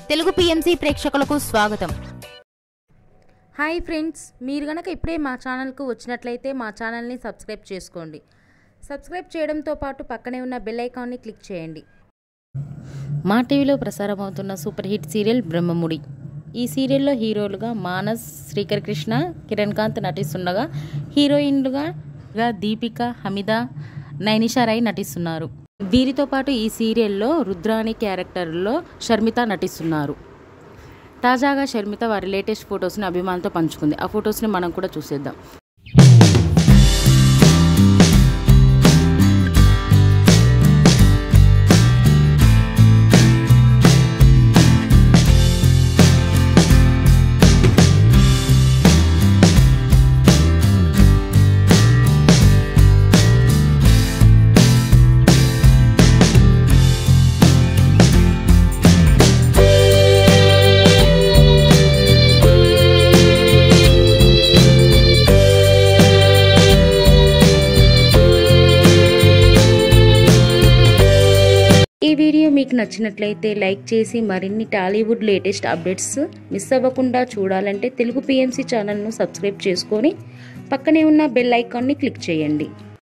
Telugu PMC ప్రేక్షకులకు స్వాగతం. Hi friends, మీరు గనక ఇప్పుడే మా ఛానల్కు వచ్చినట్లయితే మా ఛానల్ని సబ్స్క్రైబ్ చేసుకోండి. సబ్స్క్రైబ్ చేయడంతో పాటు పక్కనే ఉన్న బెల్ ఐకాన్ని క్లిక్ చేయండి. మా టీవీలో ప్రసారమవుతున్న సూపర్ హిట్ సీరియల్ బ్రహ్మముడి. ఈ సీరియల్లో హీరోలుగా మానస్, శ్రీకర్ కృష్ణ, కిరణ్ కాంత్ నటిస్తుండగా హీరోయిన్లుగా దీపిక, హమీద, నైనిషా రాయ్ నటిస్తున్నారు. వీరితో పాటు ఈ సీరియల్లో రుద్రాణి క్యారెక్టర్లో షర్మిత నటిస్తున్నారు. తాజాగా షర్మిత వారి లేటెస్ట్ ఫొటోస్ని అభిమానులతో పంచుకుంది. ఆ ఫొటోస్ని మనం కూడా చూసేద్దాం. ఈ వీడియో మీకు నచ్చినట్లయితే లైక్ చేసి మరిన్ని టాలీవుడ్ లేటెస్ట్ అప్డేట్స్ మిస్ అవ్వకుండా చూడాలంటే తెలుగు పిఎంసి ఛానల్ను సబ్స్క్రైబ్ చేసుకొని పక్కనే ఉన్న బెల్ ఐకాన్ని క్లిక్ చేయండి.